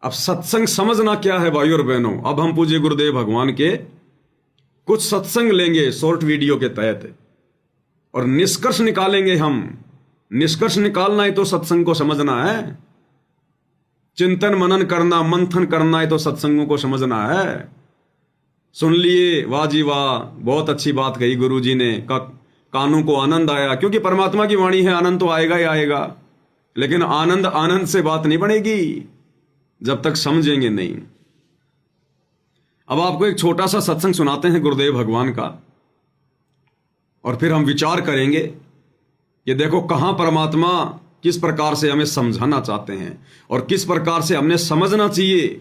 अब सत्संग समझना क्या है भाइयों और बहनों। अब हम पूज्य गुरुदेव भगवान के कुछ सत्संग लेंगे शॉर्ट वीडियो के तहत और निष्कर्ष निकालेंगे हम। निष्कर्ष निकालना है तो सत्संग को समझना है, चिंतन मनन करना, मंथन करना है तो सत्संगों को समझना है। सुन लिए, वाह जी वाह, बहुत अच्छी बात कही गुरु जी ने, कानों को आनंद आया, क्योंकि परमात्मा की वाणी है, आनंद तो आएगा ही आएगा। लेकिन आनंद आनंद से बात नहीं बनेगी जब तक समझेंगे नहीं। अब आपको एक छोटा सा सत्संग सुनाते हैं गुरुदेव भगवान का, और फिर हम विचार करेंगे कि देखो कहां परमात्मा किस प्रकार से हमें समझाना चाहते हैं और किस प्रकार से हमने समझना चाहिए।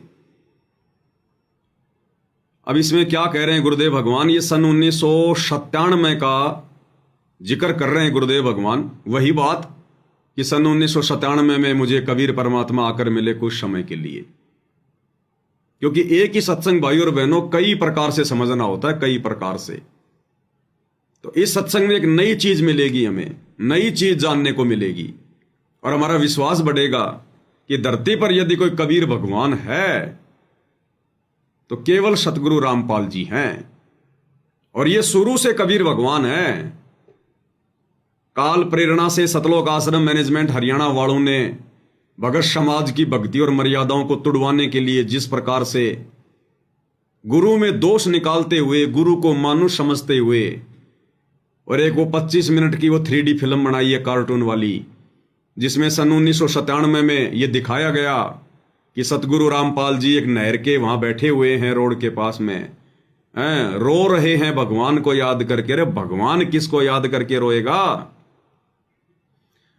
अब इसमें क्या कह रहे हैं गुरुदेव भगवान, ये सन 1997 का जिक्र कर रहे हैं गुरुदेव भगवान। वही बात कि सन 1997 में मुझे कबीर परमात्मा आकर मिले कुछ समय के लिए, क्योंकि एक ही सत्संग भाई और बहनों कई प्रकार से समझना होता है, कई प्रकार से। तो इस सत्संग में एक नई चीज मिलेगी, हमें नई चीज जानने को मिलेगी और हमारा विश्वास बढ़ेगा कि धरती पर यदि कोई कबीर भगवान है तो केवल सतगुरु रामपाल जी हैं। और ये शुरू से कबीर भगवान है। काल प्रेरणा से सतलोक आश्रम मैनेजमेंट हरियाणा वालों ने भगत समाज की भक्ति और मर्यादाओं को तुड़वाने के लिए जिस प्रकार से गुरु में दोष निकालते हुए, गुरु को मानुष समझते हुए, और एक वो 25 मिनट की वो 3D फिल्म बनाई है कार्टून वाली, जिसमें सन 1997 में ये दिखाया गया कि सतगुरु रामपाल जी एक नहर के वहां बैठे हुए हैं रोड के पास में, रो रहे हैं भगवान को याद करके। अरे भगवान किसको याद करके रोएगा?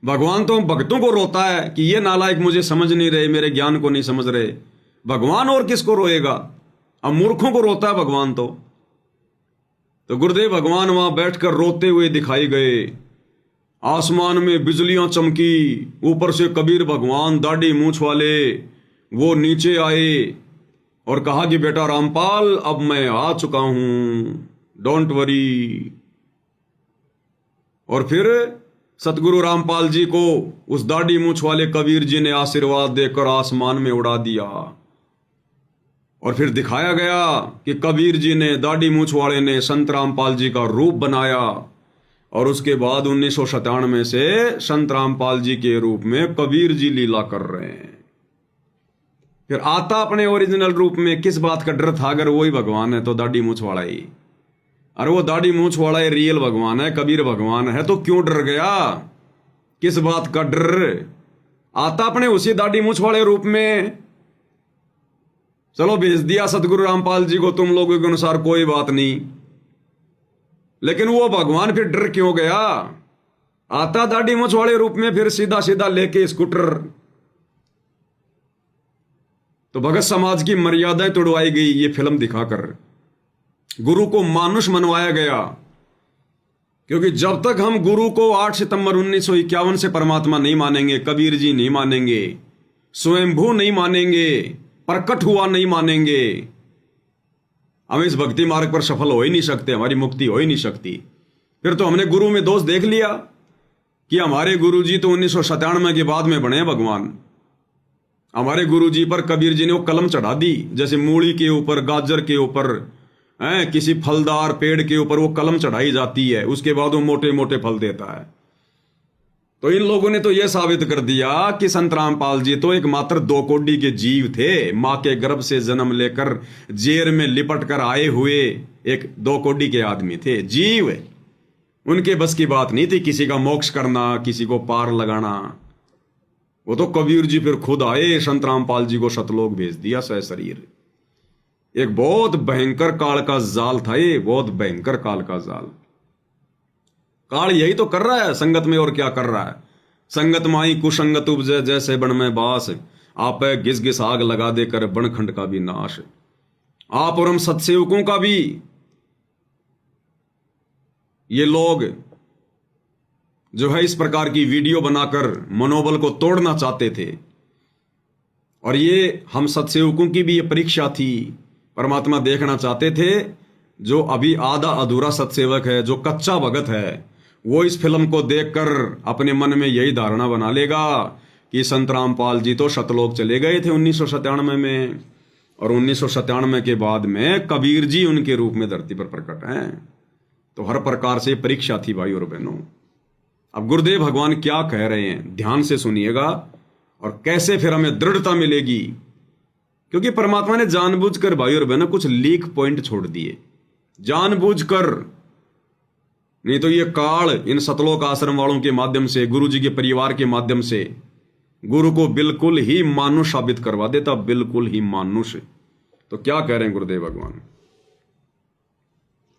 भगवान तो भक्तों को रोता है कि ये नालायक मुझे समझ नहीं रहे, मेरे ज्ञान को नहीं समझ रहे। भगवान और किसको रोएगा? अब मूर्खों को रोता है भगवान तो गुरुदेव भगवान वहां बैठकर रोते हुए दिखाई गए। आसमान में बिजलियां चमकी, ऊपर से कबीर भगवान दाढ़ी मूंछ वाले वो नीचे आए और कहा कि बेटा रामपाल, अब मैं आ चुका हूं, डोंट वरी। और फिर सतगुरु रामपाल जी को उस दाढ़ी मूंछ वाले कबीर जी ने आशीर्वाद देकर आसमान में उड़ा दिया। और फिर दिखाया गया कि कबीर जी ने, दाढ़ी मूंछ वाले ने संत रामपाल जी का रूप बनाया, और उसके बाद 1997 से संत रामपाल जी के रूप में कबीर जी लीला कर रहे हैं। फिर आता अपने ओरिजिनल रूप में, किस बात का डर था? अगर वही भगवान है तो दाढ़ी मूंछ वाला ही, अरे वो दाढ़ी मूंछ वाला ही रियल भगवान है, कबीर भगवान है, तो क्यों डर गया? किस बात का डर? आता अपने उसी दाढ़ी मूंछ वाले रूप में। चलो भेज दिया सतगुरु रामपाल जी को तुम लोगों के अनुसार, कोई बात नहीं, लेकिन वो भगवान फिर डर क्यों गया? आता दाढ़ी मूंछ वाले रूप में, फिर सीधा सीधा लेके स्कूटर। तो भगत समाज की मर्यादाएं तोड़वाई गई ये फिल्म दिखाकर, गुरु को मानुष मनवाया गया। क्योंकि जब तक हम गुरु को 8 सितंबर 1951 से परमात्मा नहीं मानेंगे, कबीर जी नहीं मानेंगे, स्वयंभू नहीं मानेंगे, प्रकट हुआ नहीं मानेंगे, हम इस भक्ति मार्ग पर सफल हो ही नहीं सकते, हमारी मुक्ति हो ही नहीं सकती। फिर तो हमने गुरु में दोष देख लिया कि हमारे गुरु जी तो 1997 के बाद में बने भगवान। हमारे गुरु जी पर कबीर जी ने वो कलम चढ़ा दी, जैसे मूली के ऊपर, गाजर के ऊपर, किसी फलदार पेड़ के ऊपर वो कलम चढ़ाई जाती है, उसके बाद वो मोटे मोटे फल देता है। तो इन लोगों ने तो यह साबित कर दिया कि संत रामपाल जी तो एकमात्र 2 कोड़ी के जीव थे, मां के गर्भ से जन्म लेकर जेर में लिपट कर आए हुए एक 2 कोड़ी के आदमी थे, जीव। उनके बस की बात नहीं थी किसी का मोक्ष करना, किसी को पार लगाना। वो तो कबीर जी फिर खुद आए, संत रामपाल जी को सतलोक भेज दिया सशरीर। एक बहुत भयंकर काल का जाल था ये, बहुत भयंकर काल का जाल। काल यही तो कर रहा है संगत में, और क्या कर रहा है? संगत माई कुसंगत उपजे, जैसे बन में बास, आप घिस घिस आग लगा देकर बनखंड का भी नाश। आप और हम सत्सेवकों का भी ये लोग जो है इस प्रकार की वीडियो बनाकर मनोबल को तोड़ना चाहते थे, और ये हम सत्सेवकों की भी ये परीक्षा थी। परमात्मा देखना चाहते थे जो अभी आधा अधूरा सत्सेवक है, जो कच्चा भगत है, वो इस फिल्म को देखकर अपने मन में यही धारणा बना लेगा कि संत रामपाल जी तो सतलोक चले गए थे 1997 में, और 1997 के बाद में कबीर जी उनके रूप में धरती पर प्रकट हैं। तो हर प्रकार से परीक्षा थी भाई और बहनों। अब गुरुदेव भगवान क्या कह रहे हैं ध्यान से सुनिएगा, और कैसे फिर हमें दृढ़ता मिलेगी, क्योंकि परमात्मा ने जानबूझकर भाई और बहनों कुछ लीक पॉइंट छोड़ दिए, जानबूझकर। नहीं तो ये काल इन सतलोक आश्रम वालों के माध्यम से, गुरु जी के परिवार के माध्यम से गुरु को बिल्कुल ही मानुष साबित करवा देता, बिल्कुल ही मानुष। तो क्या कह रहे हैं गुरुदेव भगवान?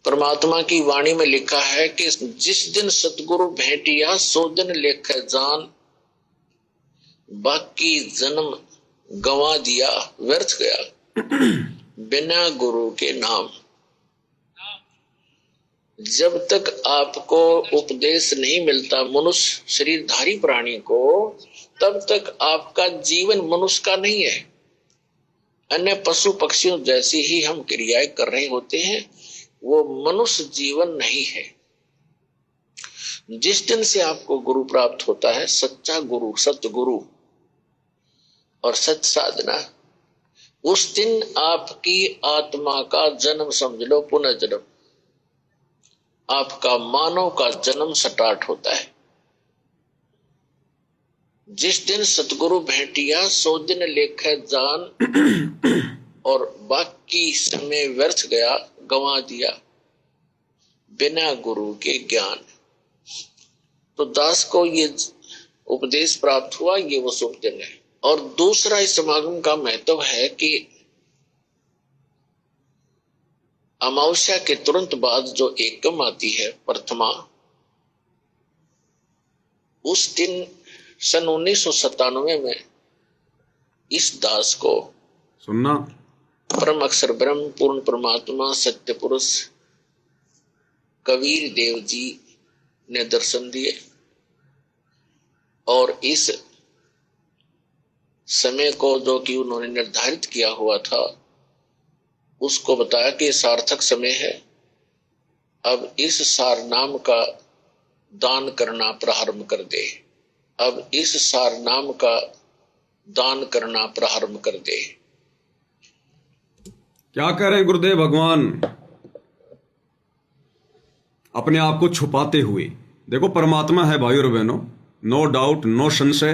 परमात्मा की वाणी में लिखा है कि जिस दिन सतगुरु भेंटिया सो दिन लेख जान, बाकी जन्म गंवा दिया व्यर्थ गया बिना गुरु के नाम। जब तक आपको उपदेश नहीं मिलता मनुष्य शरीरधारी प्राणी को, तब तक आपका जीवन मनुष्य का नहीं है। अन्य पशु पक्षियों जैसी ही हम क्रियाएं कर रहे होते हैं, वो मनुष्य जीवन नहीं है। जिस दिन से आपको गुरु प्राप्त होता है, सच्चा गुरु, सतगुरु और सच साधना, उस दिन आपकी आत्मा का जन्म समझ लो पुनर्जन्म, आपका मानव का जन्म स्टार्ट होता है। जिस दिन सतगुरु भेंटिया सो दिन लेखे जान, और बाकी समय व्यर्थ गया गंवा दिया बिना गुरु के ज्ञान। तो दास को ये उपदेश प्राप्त हुआ, ये वो शुभ दिन है। और दूसरा इस समागम का महत्व है कि अमावस्या के तुरंत बाद जो एकम आती है प्रथमा, उस दिन सन 1997 में इस दास को सुनना, परम अक्षर ब्रह्म पूर्ण परमात्मा सत्य पुरुष कबीर देव जी ने दर्शन दिए, और इस समय को जो कि उन्होंने निर्धारित किया हुआ था, उसको बताया कि सार्थक समय है, अब इस सारनाम का दान करना प्रारंभ कर दे, अब इस सारनाम का दान करना प्रारंभ कर दे। क्या कह रहे हैं गुरुदेव भगवान? अपने आप को छुपाते हुए, देखो परमात्मा है भाई और बहनों, नो डाउट, नो संशय,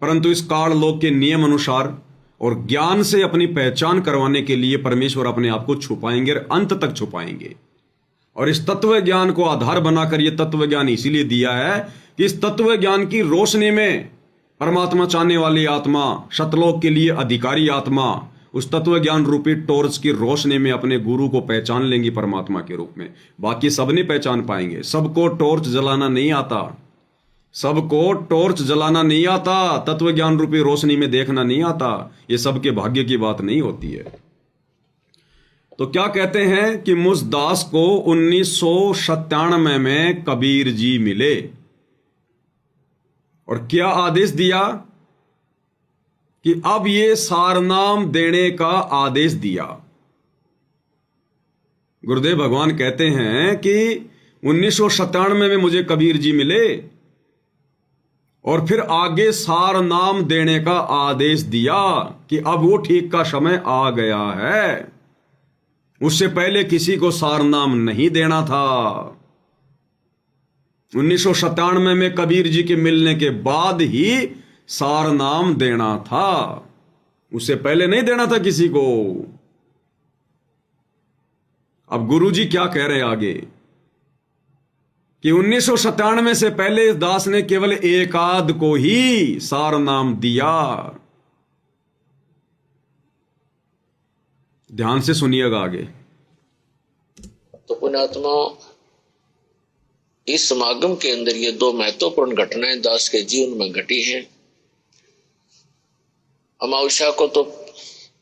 परंतु इस काल लोक के नियम अनुसार और ज्ञान से अपनी पहचान करवाने के लिए परमेश्वर अपने आप को छुपाएंगे और अंत तक छुपाएंगे। और इस तत्व ज्ञान को आधार बनाकर यह तत्व ज्ञान इसीलिए दिया है कि इस तत्व ज्ञान की रोशनी में परमात्मा चाहने वाली आत्मा, सतलोक के लिए अधिकारी आत्मा, उस तत्व ज्ञान रूपी टॉर्च की रोशनी में अपने गुरु को पहचान लेंगी परमात्मा के रूप में। बाकी सब नहीं पहचान पाएंगे, सबको टॉर्च जलाना नहीं आता, सबको टॉर्च जलाना नहीं आता, तत्व ज्ञान रूपी रोशनी में देखना नहीं आता, ये सबके भाग्य की बात नहीं होती है। तो क्या कहते हैं कि मुझ दास को 1997 में कबीर जी मिले, और क्या आदेश दिया कि अब ये सारनाम देने का आदेश दिया। गुरुदेव भगवान कहते हैं कि 1997 में मुझे कबीर जी मिले, और फिर आगे सारनाम देने का आदेश दिया कि अब वो ठीक का समय आ गया है। उससे पहले किसी को सारनाम नहीं देना था। 1997 में कबीर जी के मिलने के बाद ही सारनाम देना था, उससे पहले नहीं देना था किसी को। अब गुरु जी क्या कह रहे हैं आगे कि 1997 से पहले इस दास ने केवल एक आध को ही सारनाम दिया। ध्यान से सुनिएगा आगे। तो पुण्यात्मा, इस समागम के अंदर ये दो महत्वपूर्ण घटनाएं दास के जीवन में घटी हैं। अमावस्या को तो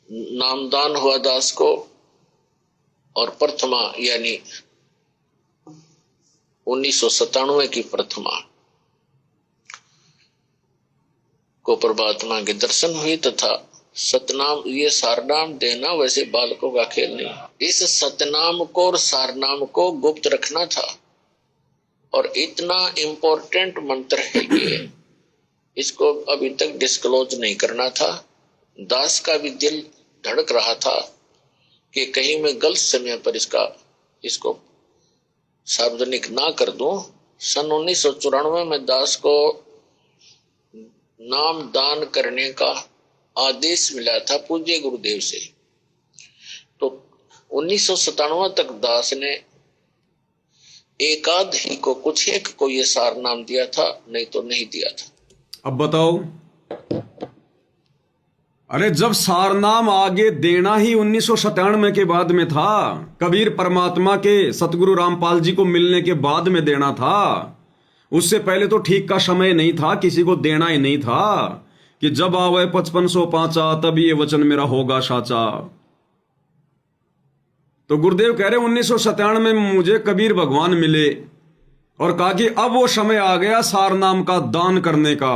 नामदान हुआ दास को, और प्रथमा यानी 1997 की प्रथमा को परमात्मा के दर्शन हुए, तथा सतनाम, ये सारनाम देना वैसे बालकों का खेल नहीं। इस सतनाम को और सारनाम को गुप्त रखना था, और इतना इंपॉर्टेंट मंत्र है ये इसको अभी तक डिस्क्लोज नहीं करना था। दास का भी दिल धड़क रहा था कि कहीं मैं गलत समय पर इसको सार्वजनिक ना कर दूं। सन 1994 में दास को नाम दान करने का आदेश मिला था पूज्य गुरुदेव से। तो 1997 तक दास ने एकाध ही को, कुछ एक को ये सार नाम दिया था, नहीं तो नहीं दिया था। अब बताओ, अरे जब सारनाम आगे देना ही 1997 के बाद में था, कबीर परमात्मा के सतगुरु रामपाल जी को मिलने के बाद में देना था। उससे पहले तो ठीक का समय नहीं था, किसी को देना ही नहीं था कि जब आवे 5505 तब ये वचन मेरा होगा साचा। तो गुरुदेव कह रहे 1997 में मुझे कबीर भगवान मिले और कहा कि अब वो समय आ गया सारनाम का दान करने का।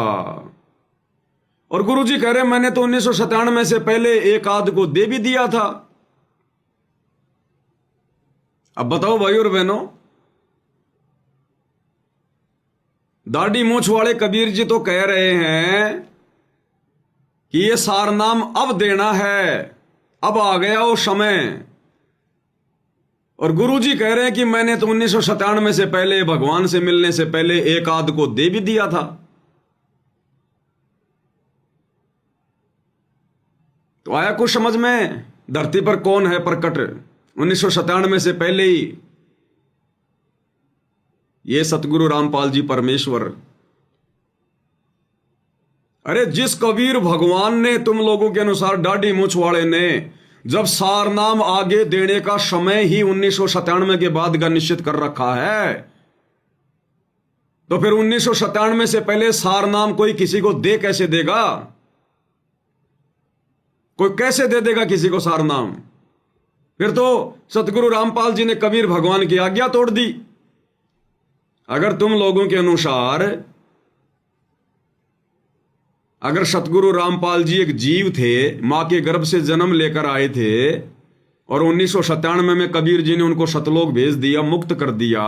और गुरुजी कह रहे मैंने तो 1997 से पहले एक आध को दे भी दिया था। अब बताओ भाई और बहनों, दाढ़ी मूछ वाले कबीर जी तो कह रहे हैं कि ये सारनाम अब देना है, अब आ गया वो समय। और गुरुजी कह रहे हैं कि मैंने तो 1997 से पहले, भगवान से मिलने से पहले एक आध को दे भी दिया था। तो आया कुछ समझ में, धरती पर कौन है प्रकट 1997 से पहले ही? ये सतगुरु रामपाल जी परमेश्वर। अरे जिस कबीर भगवान ने तुम लोगों के अनुसार दाढ़ी मूछ वाले ने जब सारनाम आगे देने का समय ही 1997 के बाद का निश्चित कर रखा है, तो फिर 1997 से पहले सारनाम कोई किसी को दे कैसे देगा? कोई कैसे दे देगा किसी को सारनाम? फिर तो सतगुरु रामपाल जी ने कबीर भगवान की आज्ञा तोड़ दी। अगर तुम लोगों के अनुसार, अगर सतगुरु रामपाल जी एक जीव थे, मां के गर्भ से जन्म लेकर आए थे और 1997 में कबीर जी ने उनको सतलोक भेज दिया, मुक्त कर दिया,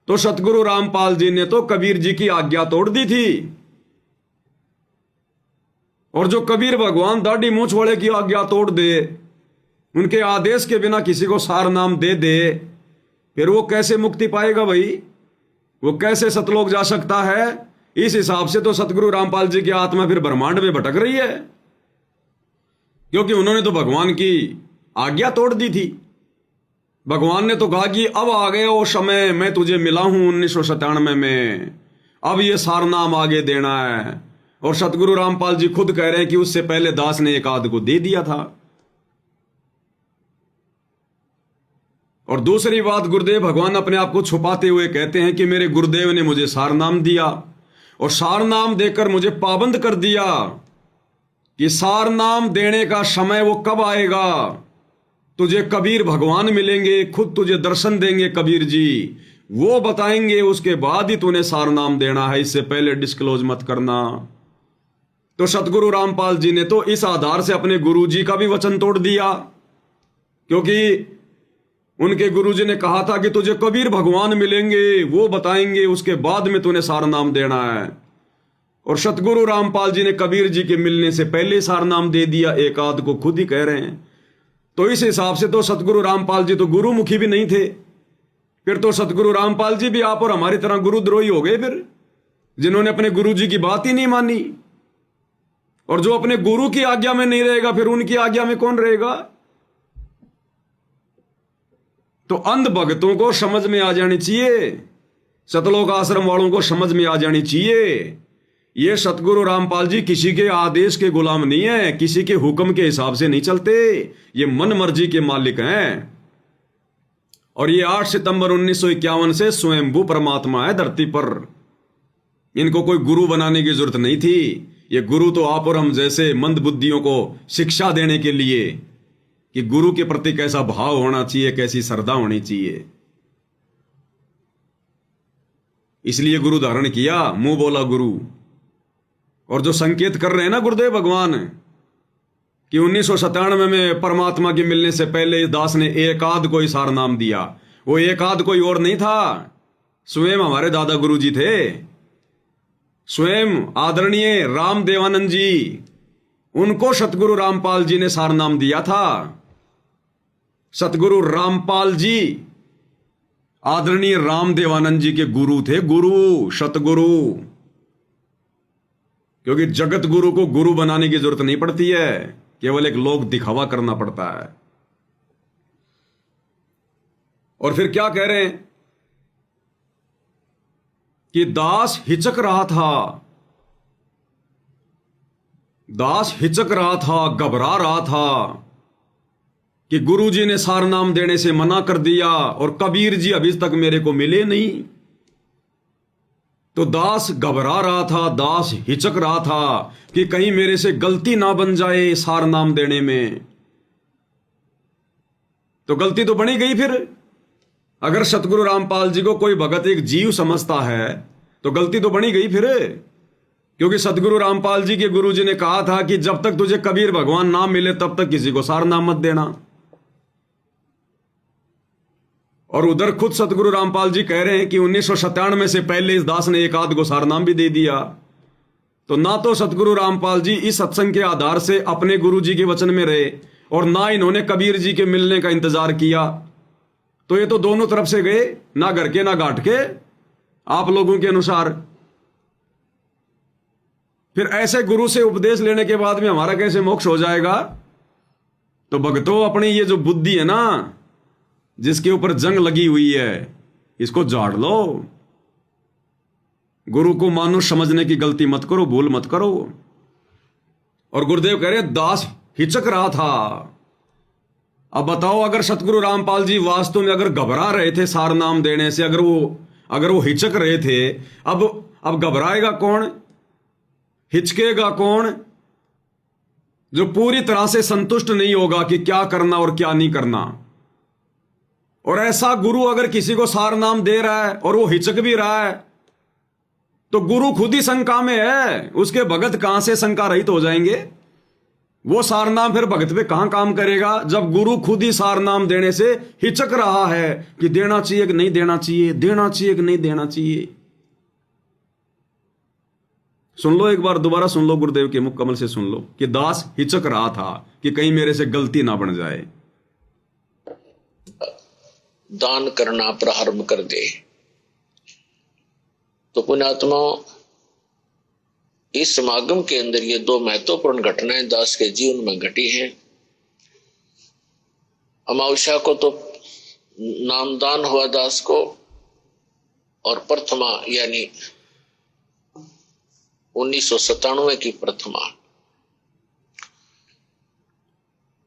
तो सतगुरु रामपाल जी ने तो कबीर जी की आज्ञा तोड़ दी थी। और जो कबीर भगवान दाढ़ी मूछ वाले की आज्ञा तोड़ दे, उनके आदेश के बिना किसी को सार नाम दे दे, फिर वो कैसे मुक्ति पाएगा भाई? वो कैसे सतलोक जा सकता है? इस हिसाब से तो सतगुरु रामपाल जी की आत्मा फिर ब्रह्मांड में भटक रही है, क्योंकि उन्होंने तो भगवान की आज्ञा तोड़ दी थी। भगवान ने तो कहा कि अब आ गया वो समय, मैं तुझे मिला हूं 1997 में, अब ये सारनाम आगे देना है। और सतगुरु रामपाल जी खुद कह रहे हैं कि उससे पहले दास ने एक आध को दे दिया था। और दूसरी बात, गुरुदेव भगवान अपने आप को छुपाते हुए कहते हैं कि मेरे गुरुदेव ने मुझे सारनाम दिया और सारनाम देकर मुझे पाबंद कर दिया कि सारनाम देने का समय वो कब आएगा। तुझे कबीर भगवान मिलेंगे, खुद तुझे दर्शन देंगे कबीर जी, वो बताएंगे, उसके बाद ही तूने सारनाम देना है, इससे पहले डिस्क्लोज मत करना। तो सतगुरु रामपाल जी ने तो इस आधार से अपने गुरु जी का भी वचन तोड़ दिया, क्योंकि उनके गुरुजी ने कहा था कि तुझे कबीर भगवान मिलेंगे, वो बताएंगे, उसके बाद में तूने सारनाम देना है। और सतगुरु रामपाल जी ने कबीर जी के मिलने से पहले सारनाम दे दिया, एक आध को खुद ही कह रहे हैं। तो इस हिसाब से तो सतगुरु रामपाल जी तो गुरुमुखी भी नहीं थे। फिर तो सतगुरु रामपाल जी भी आप और हमारी तरह गुरुद्रोही हो गए, फिर जिन्होंने अपने गुरु जी की बात ही नहीं मानी। और जो अपने गुरु की आज्ञा में नहीं रहेगा, फिर उनकी आज्ञा में कौन रहेगा? तो अंध भक्तों को समझ में आ जानी चाहिए, सतलोक आश्रम वालों को समझ में आ जानी चाहिए, ये सतगुरु रामपाल जी किसी के आदेश के गुलाम नहीं है, किसी के हुक्म के हिसाब से नहीं चलते, ये मन मर्जी के मालिक हैं। और ये 8 सितंबर 1951 से स्वयंभू परमात्मा है धरती पर। इनको कोई गुरु बनाने की जरूरत नहीं थी। ये गुरु तो आप और हम जैसे मंद बुद्धियों को शिक्षा देने के लिए कि गुरु के प्रति कैसा भाव होना चाहिए, कैसी श्रद्धा होनी चाहिए, इसलिए गुरु धारण किया, मुंह बोला गुरु। और जो संकेत कर रहे हैं ना गुरुदेव भगवान कि 1997 में परमात्मा के मिलने से पहले दास ने एक आध को ही सार नाम दिया, वो एक आध कोई और नहीं था, स्वयं हमारे दादा गुरु जी थे। स्वयं आदरणीय राम देवानंद जी, उनको सतगुरु रामपाल जी ने सार नाम दिया था। सतगुरु रामपाल जी आदरणीय राम देवानंद जी के गुरु थे, गुरु, सतगुरु। क्योंकि जगत गुरु को गुरु बनाने की जरूरत नहीं पड़ती है, केवल एक लोक दिखावा करना पड़ता है। और फिर क्या कह रहे हैं कि दास हिचक रहा था, दास हिचक रहा था, घबरा रहा था कि गुरुजी ने सार नाम देने से मना कर दिया और कबीर जी अभी तक मेरे को मिले नहीं। तो दास घबरा रहा था, दास हिचक रहा था कि कहीं मेरे से गलती ना बन जाए सार नाम देने में। तो गलती तो बनी गई। फिर अगर सतगुरु रामपाल जी को कोई भगत एक जीव समझता है तो गलती तो बनी गई फिर। क्योंकि सतगुरु रामपाल जी के गुरु जी ने कहा था कि जब तक तुझे कबीर भगवान ना मिले तब तक किसी को सार नाम मत देना। और उधर खुद सतगुरु रामपाल जी कह रहे हैं कि 1997 से पहले इस दास ने एक आध को सार नाम भी दे दिया। तो ना तो सतगुरु रामपाल जी इस सत्संग के आधार से अपने गुरु जी के वचन में रहे और ना इन्होंने कबीर जी के मिलने का इंतजार किया। तो ये तो दोनों तरफ से गए, ना घर के ना घाट के, आप लोगों के अनुसार। फिर ऐसे गुरु से उपदेश लेने के बाद में हमारा कैसे मोक्ष हो जाएगा? तो भक्तों, अपनी ये जो बुद्धि है ना, जिसके ऊपर जंग लगी हुई है, इसको झाड़ लो। गुरु को मानुष समझने की गलती मत करो, भूल मत करो। और गुरुदेव कह रहे दास हिचक रहा था। अब बताओ, अगर सतगुरु रामपाल जी वास्तव में अगर घबरा रहे थे सार नाम देने से, अगर वो हिचक रहे थे, अब घबराएगा कौन, हिचकेगा कौन? जो पूरी तरह से संतुष्ट नहीं होगा कि क्या करना और क्या नहीं करना। और ऐसा गुरु अगर किसी को सार नाम दे रहा है और वो हिचक भी रहा है, तो गुरु खुद ही शंका में है। उसके भगत कहां से शंका रहित हो जाएंगे? वो सार नाम फिर भगत पे कहां काम करेगा, जब गुरु खुद ही सार नाम देने से हिचक रहा है कि देना चाहिए कि नहीं देना चाहिए, देना चाहिए कि नहीं देना चाहिए। सुन लो, एक बार दोबारा सुन लो, गुरुदेव के मुख कमल से सुन लो कि दास हिचक रहा था कि कहीं मेरे से गलती ना बन जाए। दान करना प्रारंभ कर दे। तो पुण्यात्मा, इस समागम के अंदर ये दो महत्वपूर्ण घटनाएं दास के जीवन में घटी हैं। अमावस्या को तो नामदान हुआ दास को, और प्रथमा यानी 1997 की प्रथमा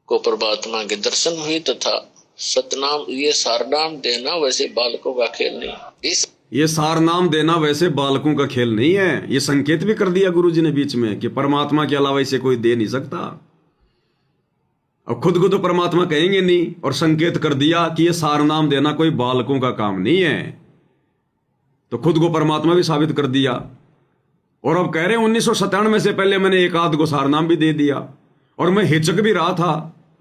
को परमात्मा के दर्शन हुए तथा सतनाम, ये सारनाम देना वैसे बालकों का खेल नहीं। ये सार नाम देना वैसे बालकों का खेल नहीं है। ये संकेत भी कर दिया गुरु जी ने बीच में कि परमात्मा के अलावा इसे कोई दे नहीं सकता। और खुद को तो परमात्मा कहेंगे नहीं, और संकेत कर दिया कि ये सार नाम देना कोई बालकों का काम नहीं है। तो खुद को परमात्मा भी साबित कर दिया। और अब कह रहे हैं 1997 से पहले मैंने एक आध को सार नाम भी दे दिया, और मैं हिचक भी रहा था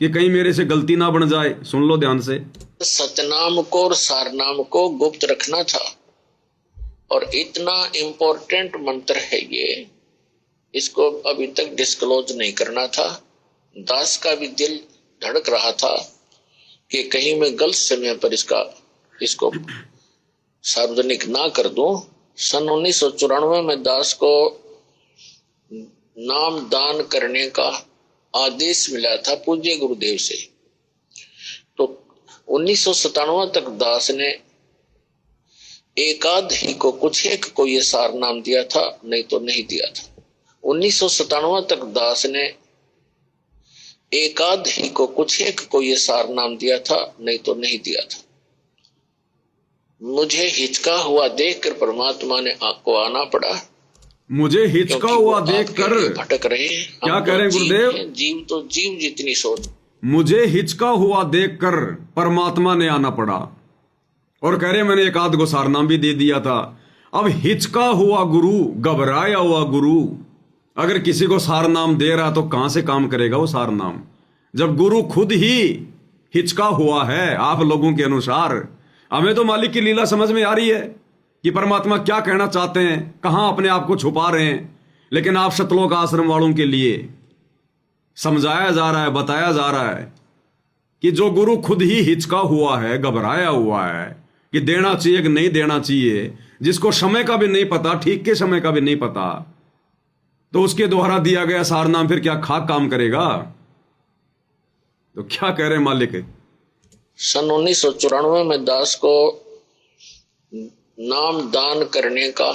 कि कहीं मेरे से गलती ना बन जाए। सुन लो ध्यान से, सतनाम को और सारनाम को गुप्त रखना था। और इतना इंपॉर्टेंट मंत्र है ये, इसको अभी तक डिस्क्लोज नहीं करना था। दास का भी दिल धड़क रहा था कि कहीं मैं गलत समय पर इसको सार्वजनिक ना कर दूं। सन 1994 में दास को नाम दान करने का आदेश मिला था पूज्य गुरुदेव से। तो 1997 तक दास ने एकाध ही को, कुछ एक को ये सार नाम दिया था, नहीं तो नहीं दिया था। 1997 तक दास ने एकाध ही को, कुछ एक को ये सार नाम दिया था, नहीं तो नहीं दिया था। मुझे हिचका हुआ देखकर परमात्मा ने आपको आना पड़ा। मुझे हिचका हुआ देखकर भटक रहे। क्या कह रहे हैं गुरुदेव? जीव तो जीव जितनी सोच। मुझे हिचका हुआ देखकर परमात्मा ने आना पड़ा, और कह रहे मैंने एक आध को सार नाम भी दे दिया था। अब हिचका हुआ गुरु, घबराया हुआ गुरु अगर किसी को सार नाम दे रहा तो कहां से काम करेगा वो सार नाम, जब गुरु खुद ही हिचका हुआ है। आप लोगों के अनुसार हमें तो मालिक की लीला समझ में आ रही है कि परमात्मा क्या कहना चाहते हैं, कहां अपने आप को छुपा रहे हैं। लेकिन आप सतलोक आश्रम वालों के लिए समझाया जा रहा है, बताया जा रहा है कि जो गुरु खुद ही हिचका हुआ है, घबराया हुआ है कि देना चाहिए कि नहीं देना चाहिए, जिसको समय का भी नहीं पता, ठीक के समय का भी नहीं पता, तो उसके द्वारा दिया गया सारनाम फिर क्या खाक काम करेगा? तो क्या कह रहे मालिक? सन 1994 में दास को नाम दान करने का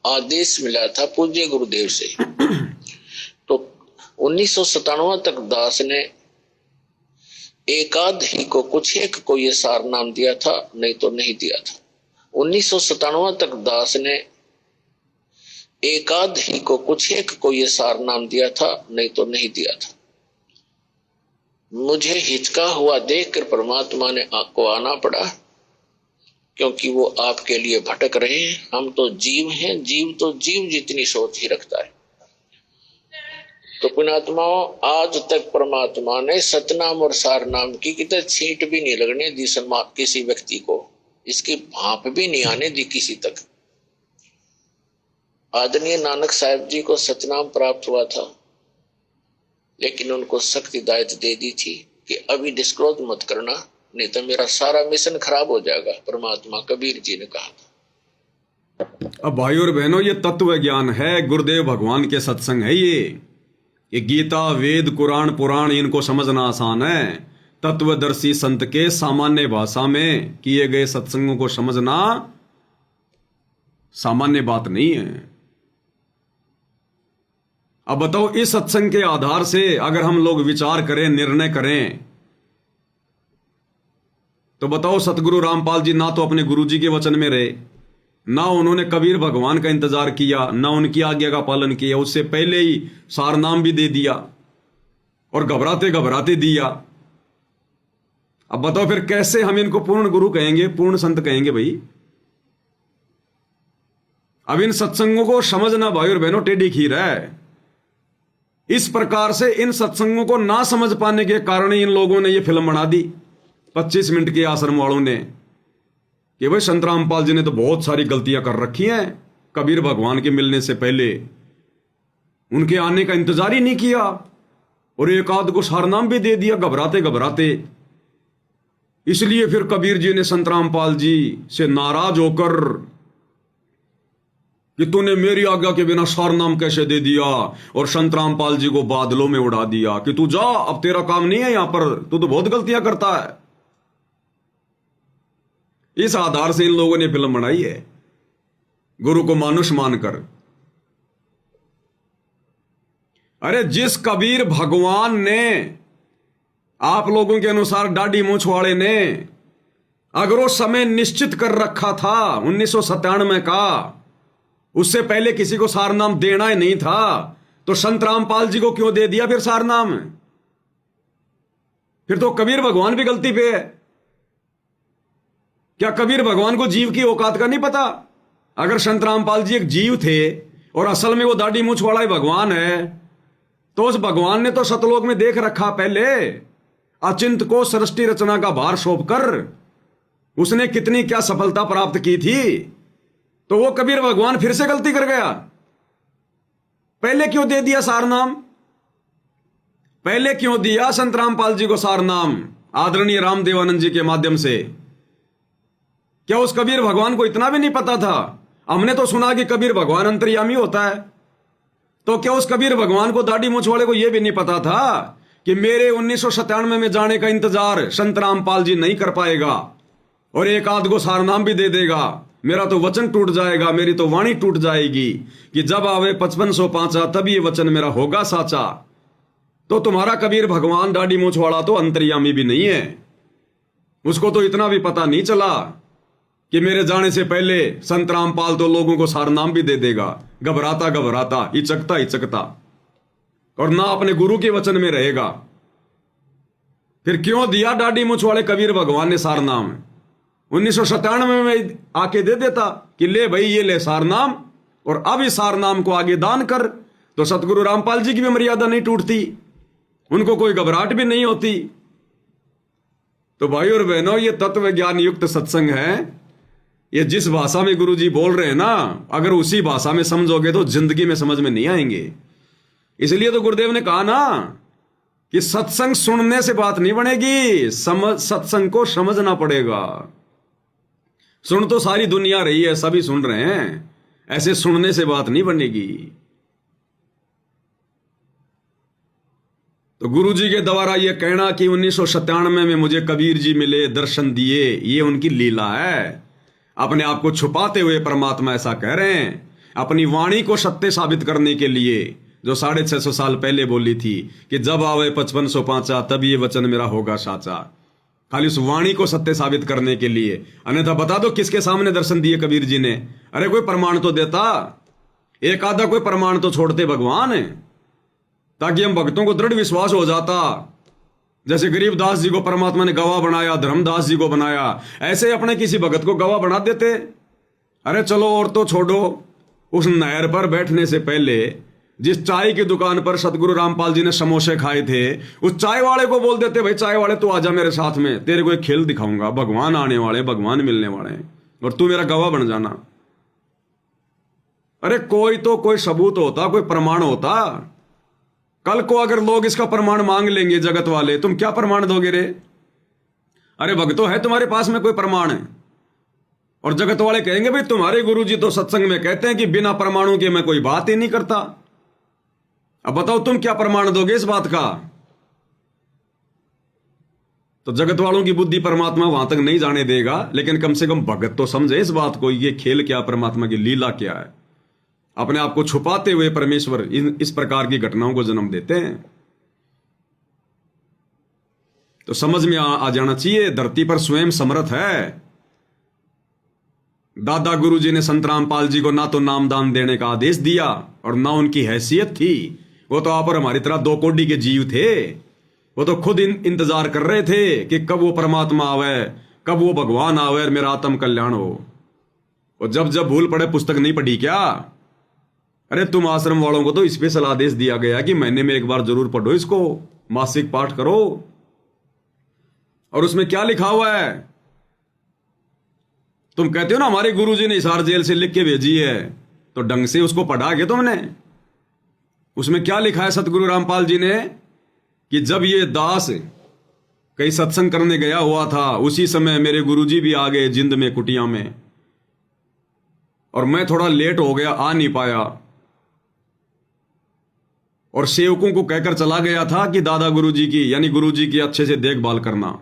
आदेश मिला था पूज्य गुरुदेव से। तो 1997 तक दास ने एकाध ही को, कुछ एक को ये सार नाम दिया था, नहीं तो नहीं दिया था। 1997 तक दास ने एकाध ही को, कुछ एक को ये सार नाम दिया था, नहीं तो नहीं दिया था। मुझे हिचका हुआ देखकर परमात्मा ने आपको आना पड़ा, क्योंकि वो आपके लिए भटक रहे हैं। हम तो जीव हैं, जीव तो जीव जितनी सोच ही रखता है। तो पुण्यात्माओं, आज तक परमात्मा ने सतनाम और सारनाम की कितने छींट भी नहीं लगने दी किसी व्यक्ति को, इसकी भाप भी नहीं आने दी किसी तक। आदरणीय नानक साहब जी को सतनाम प्राप्त हुआ था, लेकिन उनको सख्त हिदायत दे दी थी कि अभी डिस्क्लोज मत करना, नहीं तो मेरा सारा मिशन खराब हो जाएगा। परमात्मा कबीर जी ने कहा था। अब भाई और बहनों, ये तत्व ज्ञान है, गुरुदेव भगवान के सत्संग है। ये गीता, वेद, कुरान, पुराण, इनको समझना आसान है। तत्वदर्शी संत के सामान्य भाषा में किए गए सत्संगों को समझना सामान्य बात नहीं है। अब बताओ, इस सत्संग के आधार से अगर हम लोग विचार करें, निर्णय करें, तो बताओ, सतगुरु रामपाल जी ना तो अपने गुरु जी के वचन में रहे, ना उन्होंने कबीर भगवान का इंतजार किया, ना उनकी आज्ञा का पालन किया, उससे पहले ही सारनाम भी दे दिया और घबराते घबराते दिया। अब बताओ फिर कैसे हम इनको पूर्ण गुरु कहेंगे, पूर्ण संत कहेंगे भाई? अब इन सत्संगों को समझना भाई और बहनों टेढ़ी खीर है। इस प्रकार से इन सत्संगों को ना समझ पाने के कारण इन लोगों ने ये फिल्म बना दी 25 मिनट के आश्रम वालों ने, कि भाई संत रामपाल जी ने तो बहुत सारी गलतियां कर रखी हैं, कबीर भगवान के मिलने से पहले उनके आने का इंतजार ही नहीं किया और एक आध को सारनाम भी दे दिया घबराते घबराते। इसलिए फिर कबीर जी ने संत रामपाल जी से नाराज होकर कि तूने मेरी आज्ञा के बिना सारनाम कैसे दे दिया, और संत रामपाल जी को बादलों में उड़ा दिया कि तू जा, अब तेरा काम नहीं है यहां पर, तू तो बहुत गलतियां करता है। इस आधार से इन लोगों ने फिल्म बनाई है, गुरु को मानुष मानकर। अरे जिस कबीर भगवान ने, आप लोगों के अनुसार दाढ़ी मूंछ वाले ने, अगर वो समय निश्चित कर रखा था 1997 का, उससे पहले किसी को सारनाम देना ही नहीं था, तो संत रामपाल जी को क्यों दे दिया फिर सारनाम? फिर तो कबीर भगवान भी गलती पे है। क्या कबीर भगवान को जीव की औकात का नहीं पता? अगर संत रामपाल जी एक जीव थे और असल में वो दाढ़ी मूंछ वाला ही भगवान है, तो उस भगवान ने तो सतलोक में देख रखा पहले, अचिंत को सृष्टि रचना का भार सौंप कर उसने कितनी क्या सफलता प्राप्त की थी। तो वो कबीर भगवान फिर से गलती कर गया। पहले क्यों दे दिया सारनाम? पहले क्यों दिया संत रामपाल जी को सारनाम आदरणीय रामदेवानंद जी के माध्यम से? क्या उस कबीर भगवान को इतना भी नहीं पता था? हमने तो सुना कि कबीर भगवान अंतर्यामी होता है, तो क्या उस कबीर भगवान को दाढ़ी मूंछ वाले को यह भी नहीं पता था कि मेरे 1997 में जाने का इंतजार संत रामपाल जी नहीं कर पाएगा और एक आध को सारनाम भी दे देगा? मेरा तो वचन टूट जाएगा, मेरी तो वाणी टूट जाएगी कि जब आवे 5505 तब ये वचन मेरा होगा साचा। तो तुम्हारा कबीर भगवान दाढ़ी मूंछ वाला तो अंतर्यामी भी नहीं है, उसको तो इतना भी पता नहीं चला कि मेरे जाने से पहले संत रामपाल तो लोगों को सारनाम भी दे देगा, घबराता घबराता, हिचकता हिचकता, और ना अपने गुरु के वचन में रहेगा। फिर क्यों दिया दाढ़ी मूंछ वाले कबीर भगवान ने सारनाम? 1997 में आके दे देता कि ले भाई ये ले सारनाम, और अब इस सारनाम को आगे दान कर, तो सतगुरु रामपाल जी की भी मर्यादा नहीं टूटती, उनको कोई घबराहट भी नहीं होती। तो भाई और बहनों, ये तत्व ज्ञान युक्त सत्संग है, ये जिस भाषा में गुरुजी बोल रहे हैं ना, अगर उसी भाषा में समझोगे तो जिंदगी में समझ में नहीं आएंगे। इसलिए तो गुरुदेव ने कहा ना कि सत्संग सुनने से बात नहीं बनेगी, सत्संग को समझना पड़ेगा। सुन तो सारी दुनिया रही है, सभी सुन रहे हैं, ऐसे सुनने से बात नहीं बनेगी। तो गुरुजी के द्वारा यह कहना कि 1997 में मुझे कबीर जी मिले, दर्शन दिए, ये उनकी लीला है। अपने आप को छुपाते हुए परमात्मा ऐसा कह रहे हैं, अपनी वाणी को सत्य साबित करने के लिए, जो 650 साल पहले बोली थी कि जब आवे 5505 तब ये वचन मेरा होगा साचा। खाली उस वाणी को सत्य साबित करने के लिए। अन्यथा बता दो किसके सामने दर्शन दिए कबीर जी ने? अरे कोई प्रमाण तो देता, एक आधा कोई प्रमाण तो छोड़ते भगवान, ताकि हम भक्तों को दृढ़ विश्वास हो जाता। जैसे गरीबदास जी को परमात्मा ने गवाह बनाया, धर्मदास जी को बनाया, ऐसे अपने किसी भगत को गवाह बना देते। अरे चलो और तो छोड़ो, उस नहर पर बैठने से पहले जिस चाय की दुकान पर सतगुरु रामपाल जी ने समोसे खाए थे, उस चाय वाले को बोल देते, भाई चाय वाले तू आजा मेरे साथ में, तेरे को एक खेल दिखाऊंगा, भगवान आने वाले, भगवान मिलने वाले हैं और तू मेरा गवाह बन जाना। अरे कोई तो कोई सबूत होता, कोई प्रमाण होता। कल को अगर लोग इसका प्रमाण मांग लेंगे जगत वाले, तुम क्या प्रमाण दोगे रे? अरे भक्तों, है तुम्हारे पास में कोई प्रमाण है? और जगत वाले कहेंगे भाई तुम्हारे गुरुजी तो सत्संग में कहते हैं कि बिना प्रमाणों के मैं कोई बात ही नहीं करता। अब बताओ तुम क्या प्रमाण दोगे इस बात का? तो जगत वालों की बुद्धि परमात्मा वहां तक नहीं जाने देगा, लेकिन कम से कम भगत तो समझे इस बात को, ये खेल क्या, परमात्मा की लीला क्या है। अपने आप को छुपाते हुए परमेश्वर इस प्रकार की घटनाओं को जन्म देते हैं। तो समझ में आ जाना चाहिए, धरती पर स्वयं समर्थ है। दादा गुरुजी ने संत रामपाल जी को ना तो नामदान देने का आदेश दिया और ना उनकी हैसियत थी। वो तो आप और हमारी तरह दो कोडी के जीव थे। वो तो खुद इंतजार कर रहे थे कि कब वो परमात्मा आवे, कब वो भगवान आवे और मेरा आत्म कल्याण हो। और जब जब भूल पड़े पुस्तक नहीं पढ़ी क्या? अरे तुम आश्रम वालों को तो स्पेशल आदेश दिया गया कि महीने में एक बार जरूर पढ़ो इसको, मासिक पाठ करो। और उसमें क्या लिखा हुआ है? तुम कहते हो ना हमारे गुरुजी ने हिसार जेल से लिख के भेजी है, तो ढंग से उसको पढ़ा के तुमने? उसमें क्या लिखा है सतगुरु रामपाल जी ने कि जब ये दास कहीं सत्संग करने गया हुआ था, उसी समय मेरे गुरुजी भी आ गए जिंद में, कुटिया में, और मैं थोड़ा लेट हो गया, आ नहीं पाया। और सेवकों को कहकर चला गया था कि दादा गुरुजी की, यानी गुरुजी की अच्छे से देखभाल करना,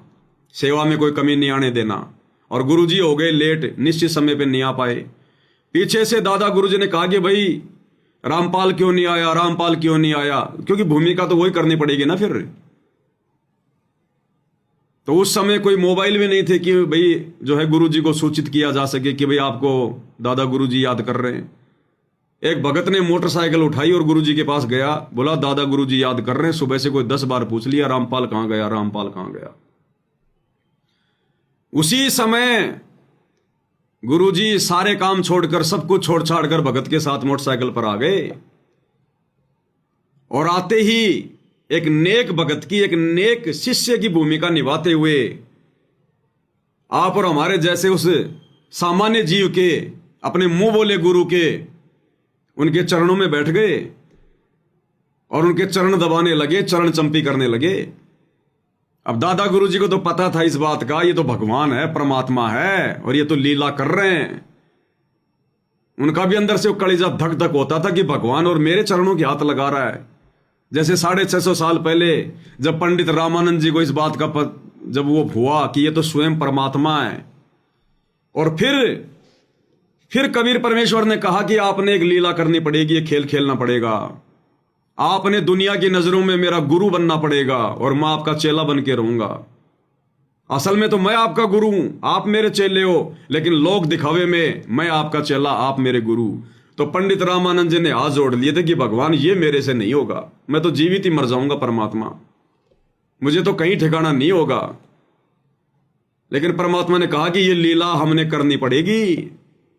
सेवा में कोई कमी नहीं आने देना। और गुरुजी हो गए लेट, निश्चित समय पे नहीं आ पाए। पीछे से दादा गुरुजी ने कहा कि भाई रामपाल क्यों नहीं आया, रामपाल क्यों नहीं आया? क्योंकि भूमिका तो वही करनी पड़ेगी ना फिर। तो उस समय कोई मोबाइल भी नहीं थे कि भाई जो है गुरुजी को सूचित किया जा सके कि भाई आपको दादा गुरुजी याद कर रहे हैं। एक भगत ने मोटरसाइकिल उठाई और गुरुजी के पास गया, बोला दादा गुरुजी याद कर रहे हैं, सुबह से कोई 10 बार पूछ लिया रामपाल कहां गया, रामपाल कहां गया। उसी समय गुरुजी सारे काम छोड़कर, सब कुछ छोड़ छाड़ कर भगत के साथ मोटरसाइकिल पर आ गए। और आते ही एक नेक भगत की, एक नेक शिष्य की भूमिका निभाते हुए आप और हमारे जैसे उस सामान्य जीव के, अपने मुंह बोले गुरु के, उनके चरणों में बैठ गए और उनके चरण दबाने लगे, चरण चंपी करने लगे। अब दादा गुरुजी को तो पता था इस बात का, ये तो भगवान है, परमात्मा है, और ये तो लीला कर रहे हैं। उनका भी अंदर से वो कलेजा धक धक होता था कि भगवान और मेरे चरणों के हाथ लगा रहा है। जैसे 650 साल पहले जब पंडित रामानंद जी को इस बात का जब वो हुआ कि ये तो स्वयं परमात्मा है, और फिर कबीर परमेश्वर ने कहा कि आपने एक लीला करनी पड़ेगी, ये खेल खेलना पड़ेगा, आपने दुनिया की नजरों में मेरा गुरु बनना पड़ेगा और मैं आपका चेला बन के रहूंगा। असल में तो मैं आपका गुरु हूं, आप मेरे चेले हो, लेकिन लोक दिखावे में मैं आपका चेला, आप मेरे गुरु। तो पंडित रामानंद जी ने हाथ जोड़ लिए थे कि भगवान ये मेरे से नहीं होगा, मैं तो जीवित ही मर जाऊंगा परमात्मा, मुझे तो कहीं ठिकाना नहीं होगा। लेकिन परमात्मा ने कहा कि ये लीला हमने करनी पड़ेगी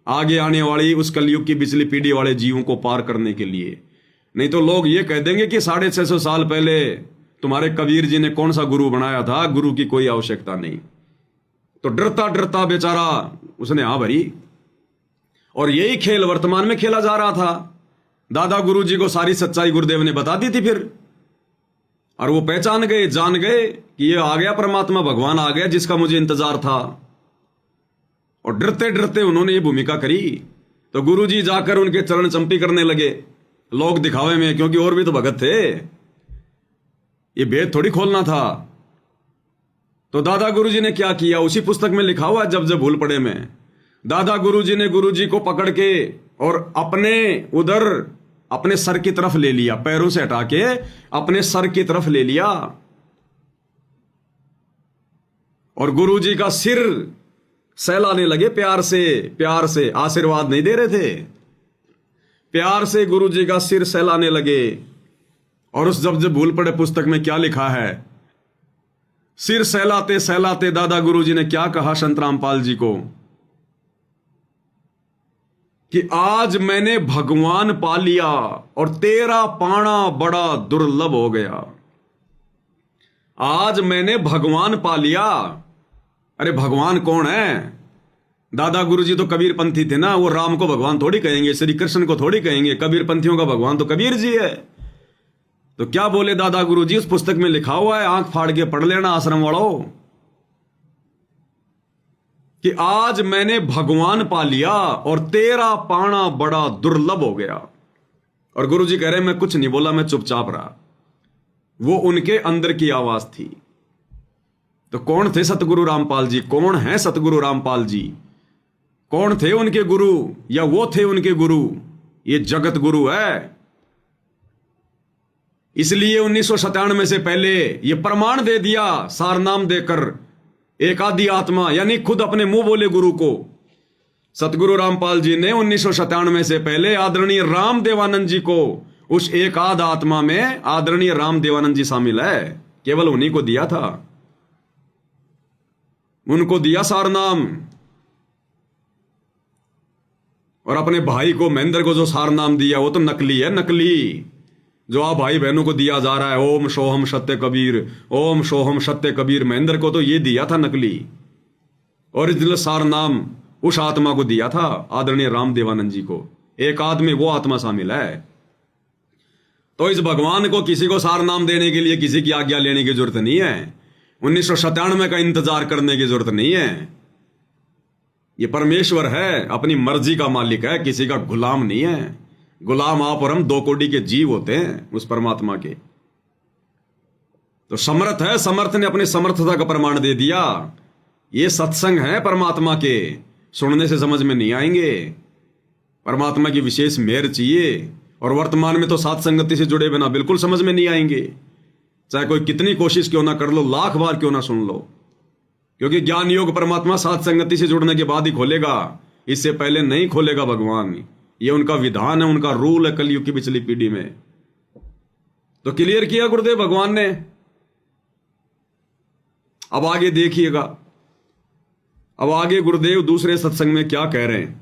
आगे आने वाली उस कलयुग की पिछली पीढ़ी वाले जीवों को पार करने के लिए। नहीं तो लोग ये कह देंगे कि 650 साल पहले तुम्हारे कबीर जी ने कौन सा गुरु बनाया था, गुरु की कोई आवश्यकता नहीं। तो डरता डरता बेचारा उसने हाँ भरी। और यही खेल वर्तमान में खेला जा रहा था। दादा गुरुजी को सारी सच्चाई गुरुदेव ने बता दी थी फिर, और वो पहचान गए, जान गए कि ये आ गया परमात्मा, भगवान आ गया जिसका मुझे इंतजार था। और डरते डरते उन्होंने ये भूमिका करी। तो गुरुजी जाकर उनके चरण चंपी करने लगे, लोग दिखावे में, क्योंकि और भी तो भगत थे, ये भेद थोड़ी खोलना था। तो दादा गुरुजी ने क्या किया, उसी पुस्तक में लिखा हुआ जब जब भूल पड़े में, दादा गुरुजी ने गुरुजी को पकड़ के और अपने उधर अपने सर की तरफ ले लिया, पैरों से हटा के अपने सर की तरफ ले लिया। और गुरुजी का सिर सहलाने लगे प्यार से, प्यार से, आशीर्वाद नहीं दे रहे थे, प्यार से गुरुजी का सिर सहलाने लगे। और उस जब जब भूल पड़े पुस्तक में क्या लिखा है, सिर सहलाते सहलाते दादा गुरुजी ने क्या कहा संत रामपाल जी को कि आज मैंने भगवान पा लिया और तेरा पाना बड़ा दुर्लभ हो गया। आज मैंने भगवान पा लिया। अरे भगवान कौन है? दादा गुरुजी तो कबीर पंथी थे ना, वो राम को भगवान थोड़ी कहेंगे, श्री कृष्ण को थोड़ी कहेंगे, कबीर पंथियों का भगवान तो कबीर जी है। तो क्या बोले दादा गुरुजी, उस पुस्तक में लिखा हुआ है, आंख फाड़ के पढ़ लेना आश्रम वालों, कि आज मैंने भगवान पा लिया और तेरा पाना बड़ा दुर्लभ हो गया। और गुरुजी कह रहे मैं कुछ नहीं बोला, मैं चुपचाप रहा। वो उनके अंदर की आवाज थी। तो कौन थे सतगुरु रामपाल जी? कौन है सतगुरु रामपाल जी? कौन थे उनके गुरु, या वो थे उनके गुरु? ये जगत गुरु है। इसलिए 1997 से पहले ये प्रमाण दे दिया सारनाम देकर, एक आदि आत्मा, यानी खुद अपने मुंह बोले गुरु को। सतगुरु रामपाल जी ने 1997 से पहले आदरणीय राम देवानंद जी को, उस एक आध आत्मा में आदरणीय राम देवानंद जी शामिल है, केवल उन्हीं को दिया था, उनको दिया सारनाम। और अपने भाई को, महेंद्र को जो सारनाम दिया वो तो नकली है, नकली। जो आप भाई बहनों को दिया जा रहा है, ओम सोहम सत्य कबीर, ओम सोहम सत्य कबीर, महेंद्र को तो ये दिया था नकली। ओरिजिनल सारनाम उस आत्मा को दिया था, आदरणीय राम देवानंद जी को। एक आदमी वो आत्मा शामिल है। तो इस भगवान को किसी को सारनाम देने के लिए किसी की आज्ञा लेने की जरूरत नहीं है, 1997 का इंतजार करने की जरूरत नहीं है। ये परमेश्वर है, अपनी मर्जी का मालिक है, किसी का गुलाम नहीं है। गुलाम आप और हम 2 कोटि के जीव होते हैं उस परमात्मा के। तो समर्थ है, समर्थ ने अपनी समर्थता का प्रमाण दे दिया। ये सत्संग है परमात्मा के, सुनने से समझ में नहीं आएंगे, परमात्मा की विशेष मेहर चाहिए। और वर्तमान में तो साथ संगति से जुड़े बिना बिल्कुल समझ में नहीं आएंगे, चाहे कोई कितनी कोशिश क्यों ना कर लो, लाख बार क्यों ना सुन लो, क्योंकि ज्ञान योग परमात्मा साथ संगति से जुड़ने के बाद ही खोलेगा, इससे पहले नहीं खोलेगा भगवान। ये उनका विधान है, उनका रूल है कलयुग की पिछली पीढ़ी में। तो क्लियर किया गुरुदेव भगवान ने। अब आगे देखिएगा, अब आगे गुरुदेव दूसरे सत्संग में क्या कह रहे हैं।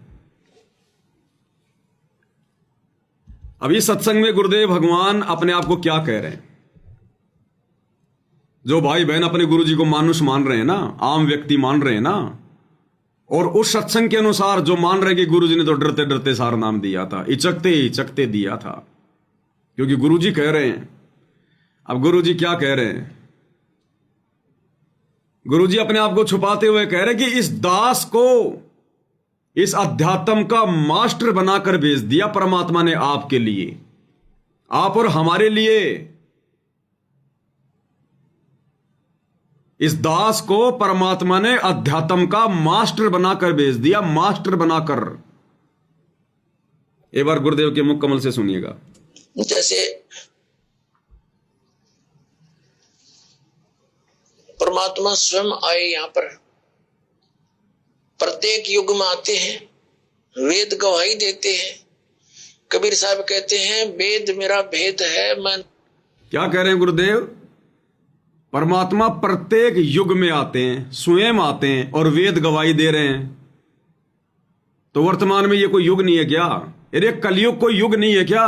अभी सत्संग में गुरुदेव भगवान अपने आप को क्या कह रहे हैं। जो भाई बहन अपने गुरुजी को मानुष मान रहे हैं ना, आम व्यक्ति मान रहे हैं ना, और उस सत्संग के अनुसार जो मान रहे कि गुरुजी ने तो डरते डरते सारनाम दिया था, इचकते दिया था, क्योंकि गुरुजी कह रहे हैं। अब गुरुजी क्या कह रहे हैं? गुरुजी अपने आप को छुपाते हुए कह रहे हैं कि इस दास को इस अध्यात्म का मास्टर बनाकर भेज दिया परमात्मा ने आपके लिए, आप और हमारे लिए। इस दास को परमात्मा ने अध्यात्म का मास्टर बनाकर भेज दिया, मास्टर बनाकर। एक बार गुरुदेव के मुख कमल से सुनिएगा। जैसे परमात्मा स्वयं आए यहाँ पर, प्रत्येक युग में आते हैं, वेद गवाही देते हैं। कबीर साहब कहते हैं वेद मेरा भेद है। मैं क्या कह रहे हैं गुरुदेव? परमात्मा प्रत्येक युग में आते हैं, स्वयं आते हैं और वेद गवाही दे रहे हैं। तो वर्तमान में ये कोई युग नहीं है क्या? अरे कलयुग कोई युग नहीं है क्या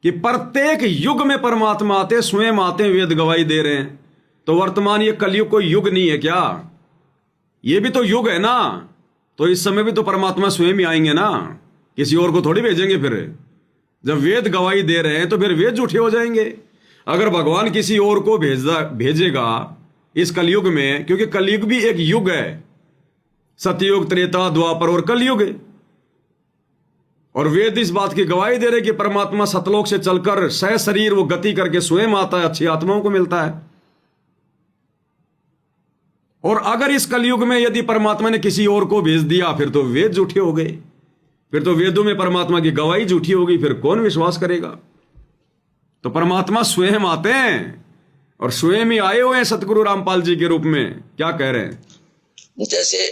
कि प्रत्येक युग में परमात्मा आते, स्वयं आते हैं, वेद गवाही दे रहे हैं? तो वर्तमान ये कलयुग कोई युग नहीं है क्या? ये भी तो युग है ना, तो इस समय भी तो परमात्मा स्वयं ही आएंगे ना, किसी और को थोड़ी भेजेंगे। फिर जब वेद गवाही दे रहे हैं तो फिर वेद झूठे हो जाएंगे। अगर भगवान किसी और को भेजेगा इस कलयुग में, क्योंकि कलयुग भी एक युग है, सतयुग, त्रेता, द्वापर और कलयुग है, और वेद इस बात की गवाही दे रहे कि परमात्मा सतलोक से चलकर सह शरीर वो गति करके स्वयं आता है, अच्छी आत्माओं को मिलता है। और अगर इस कलयुग में यदि परमात्मा ने किसी और को भेज दिया फिर तो वेद झूठे हो गए, फिर तो वेदों में परमात्मा की गवाही झूठी होगी, फिर कौन विश्वास करेगा। तो परमात्मा स्वयं आते हैं और स्वयं ही आए हुए हैं सतगुरु रामपाल जी के रूप में। क्या कह रहे हैं? जैसे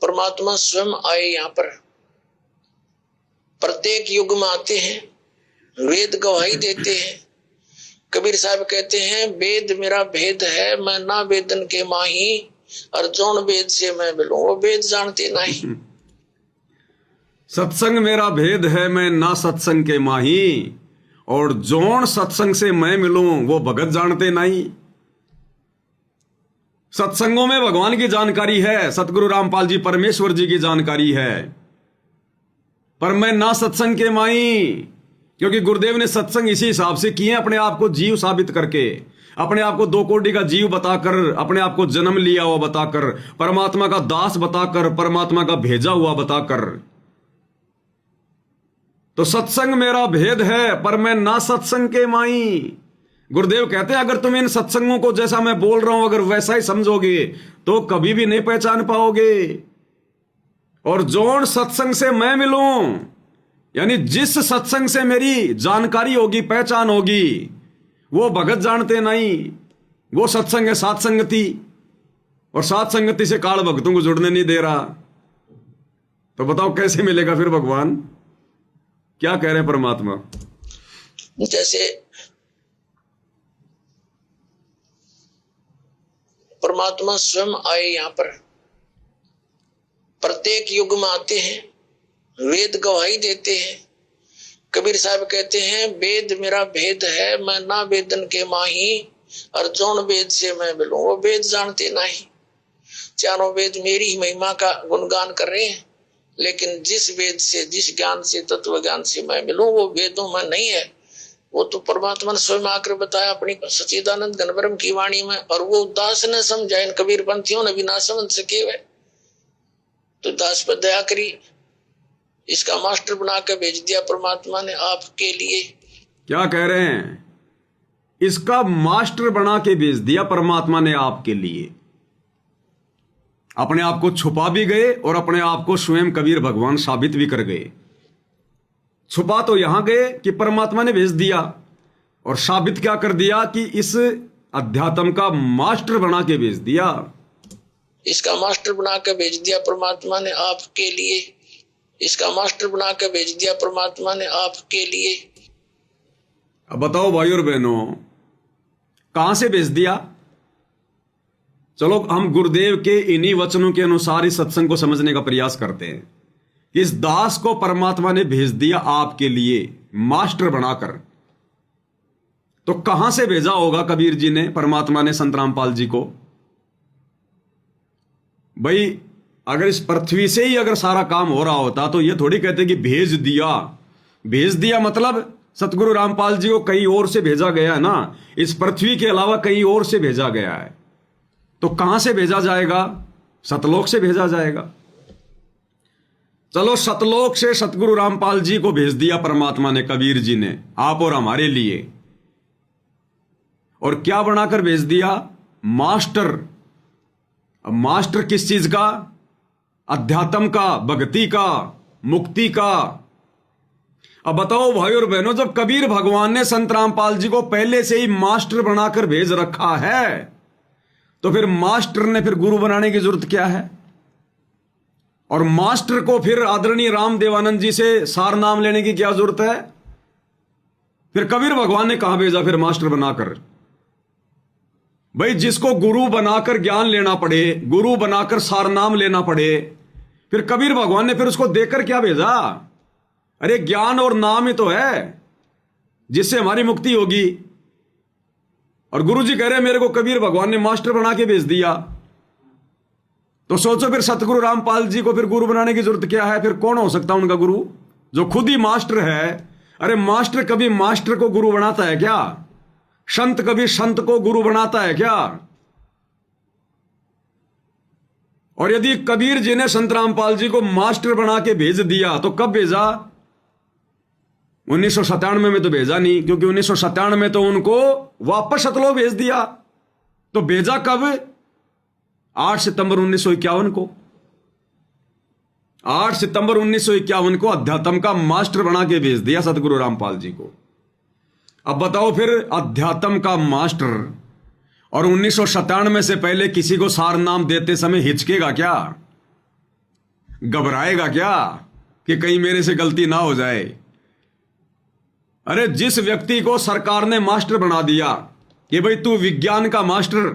परमात्मा स्वयं आए यहाँ पर, प्रत्येक युग में आते हैं, वेद गवाही देते हैं। कबीर साहब कहते हैं वेद मेरा भेद है, मैं ना वेदन के माही, और जौन वेद से मैं मिलूं वो वेद जानते नहीं। सत्संग मेरा भेद है, मैं ना सत्संग के माही, और जौन सत्संग से मैं मिलूं वो भगत जानते नहीं। सत्संगों में भगवान की जानकारी है, सतगुरु रामपाल जी परमेश्वर जी की जानकारी है, पर मैं ना सत्संग के माई, क्योंकि गुरुदेव ने सत्संग इसी हिसाब से किए, अपने आप को जीव साबित करके, अपने आप को 2 कोटि का जीव बताकर, अपने आप को जन्म लिया हुआ बताकर, परमात्मा का दास बताकर, परमात्मा का भेजा हुआ बताकर। तो सत्संग मेरा भेद है पर मैं ना सत्संग के माई। गुरुदेव कहते हैं अगर तुम इन सत्संगों को जैसा मैं बोल रहा हूं अगर वैसा ही समझोगे तो कभी भी नहीं पहचान पाओगे। और जौन सत्संग से मैं मिलूं, यानी जिस सत्संग से मेरी जानकारी होगी, पहचान होगी, वो भगत जानते नहीं। वो सत्संग है सात संगति, और सात संगति से काल भक्तों को जुड़ने नहीं दे रहा। तो बताओ कैसे मिलेगा फिर भगवान? क्या कह रहे हैं परमात्मा? जैसे परमात्मा स्वयं आए यहाँ पर, प्रत्येक युग में आते हैं, वेद गवाही देते हैं। कबीर साहब कहते हैं वेद मेरा भेद है, मैं ना वेदन के माही, और जौन वेद से मैं मिलूं वो वेद जानते नहीं। चारों वेद मेरी ही महिमा का गुणगान कर रहे हैं, लेकिन जिस वेद से, जिस ज्ञान से, तत्व ज्ञान से मैं मिलूं वो वेदों में नहीं है। वो तो परमात्मा ने स्वयं आकर बताया अपनी सच्चिदानंद घनब्रह्म की वाणी में, और वो दास ने समझा, इन कबीर पंथियों ने भी ना समझ सके हुए। तो दास पर दया करी, इसका मास्टर बना के भेज दिया परमात्मा ने आपके लिए। क्या कह रहे हैं? इसका मास्टर बना के भेज दिया परमात्मा ने आपके लिए। अपने आप को छुपा भी गए और अपने आप को स्वयं कबीर भगवान साबित भी कर गए। छुपा तो यहां गए कि परमात्मा ने भेज दिया, और साबित क्या कर दिया कि इस अध्यात्म का मास्टर बना के भेज दिया। इसका मास्टर बना के भेज दिया परमात्मा ने आपके लिए। इसका मास्टर बना के भेज दिया परमात्मा ने आपके लिए। अब बताओ भाई और बहनों, कहां से भेज दिया? चलो हम गुरुदेव के इन्हीं वचनों के अनुसार इस सत्संग को समझने का प्रयास करते हैं। इस दास को परमात्मा ने भेज दिया आपके लिए मास्टर बनाकर। तो कहां से भेजा होगा कबीर जी ने, परमात्मा ने संत रामपाल जी को? भाई अगर इस पृथ्वी से ही अगर सारा काम हो रहा होता तो ये थोड़ी कहते कि भेज दिया। भेज दिया मतलब सतगुरु रामपाल जी को कहीं और से भेजा गया है ना, इस पृथ्वी के अलावा कहीं और से भेजा गया है। तो कहां से भेजा जाएगा? सतलोक से भेजा जाएगा। चलो सतलोक से सतगुरु रामपाल जी को भेज दिया परमात्मा ने, कबीर जी ने, आप और हमारे लिए। और क्या बनाकर भेज दिया? मास्टर। अब मास्टर किस चीज का? अध्यात्म का, भक्ति का, मुक्ति का। अब बताओ भाई और बहनों, जब कबीर भगवान ने संत रामपाल जी को पहले से ही मास्टर बनाकर भेज रखा है तो फिर मास्टर ने फिर गुरु बनाने की जरूरत क्या है? और मास्टर को फिर आदरणीय रामदेवानंद जी से सार नाम लेने की क्या जरूरत है? फिर कबीर भगवान ने कहां भेजा फिर मास्टर बनाकर? भाई जिसको गुरु बनाकर ज्ञान लेना पड़े, गुरु बनाकर सार नाम लेना पड़े, फिर कबीर भगवान ने फिर उसको देकर क्या भेजा? अरे ज्ञान और नाम ही तो है जिससे हमारी मुक्ति होगी। और गुरुजी कह रहे मेरे को कबीर भगवान ने मास्टर बना के भेज दिया। तो सोचो फिर सतगुरु रामपाल जी को फिर गुरु बनाने की जरूरत क्या है? फिर कौन हो सकता है उनका गुरु, जो खुद ही मास्टर है? अरे मास्टर कभी मास्टर को गुरु बनाता है क्या? संत कभी संत को गुरु बनाता है क्या? और यदि कबीर जी ने संत रामपाल जी को मास्टर बना के भेज दिया तो कब भेजा? 1997 में तो भेजा नहीं, क्योंकि 1997 में तो उनको वापस सतलोक भेज दिया। तो भेजा कब? 8 सितंबर 1951 को। 8 सितंबर 1951 को अध्यात्म का मास्टर बना के भेज दिया सतगुरु रामपाल जी को। अब बताओ फिर अध्यात्म का मास्टर और 1997 से पहले किसी को सार नाम देते समय हिचकेगा क्या? घबराएगा क्या कि कहीं मेरे से गलती ना हो जाए? अरे जिस व्यक्ति को सरकार ने मास्टर बना दिया कि भाई तू विज्ञान का मास्टर,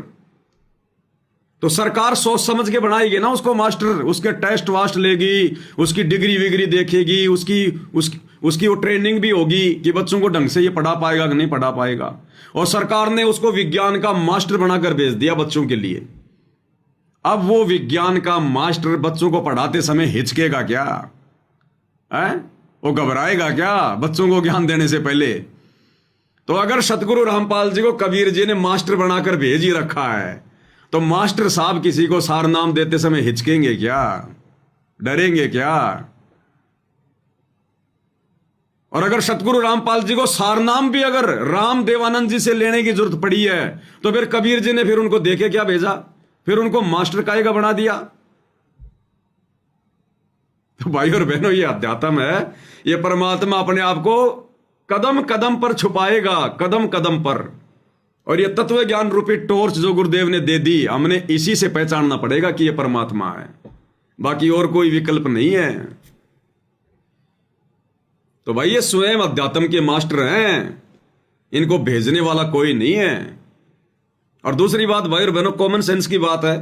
तो सरकार सोच समझ के बनाएगी ना उसको मास्टर। उसके टेस्ट वास्ट लेगी, उसकी डिग्री विग्री देखेगी, उसकी वो ट्रेनिंग भी होगी कि बच्चों को ढंग से ये पढ़ा पाएगा कि नहीं पढ़ा पाएगा। और सरकार ने उसको विज्ञान का मास्टर बनाकर भेज दिया बच्चों के लिए। अब वो विज्ञान का मास्टर बच्चों को पढ़ाते समय हिचकेगा क्या? है वो घबराएगा क्या बच्चों को ज्ञान देने से पहले? तो अगर सतगुरु रामपाल जी को कबीर जी ने मास्टर बनाकर भेज ही रखा है, तो मास्टर साहब किसी को सार नाम देते समय हिचकेंगे क्या? डरेंगे क्या? और अगर सतगुरु रामपाल जी को सार नाम भी अगर राम देवानंद जी से लेने की जरूरत पड़ी है, तो फिर कबीर जी ने फिर उनको देखे क्या भेजा? फिर उनको मास्टर कायगा बना दिया। तो भाई और बहनों, ये अध्यात्म है, ये परमात्मा अपने आप को कदम कदम पर छुपाएगा, कदम कदम पर। और ये तत्व ज्ञान रूपी टॉर्च जो गुरुदेव ने दे दी, हमने इसी से पहचानना पड़ेगा कि ये परमात्मा है, बाकी और कोई विकल्प नहीं है। तो भाई ये स्वयं अध्यात्म के मास्टर हैं, इनको भेजने वाला कोई नहीं है। और दूसरी बात भाई और बहनों, कॉमन सेंस की बात है।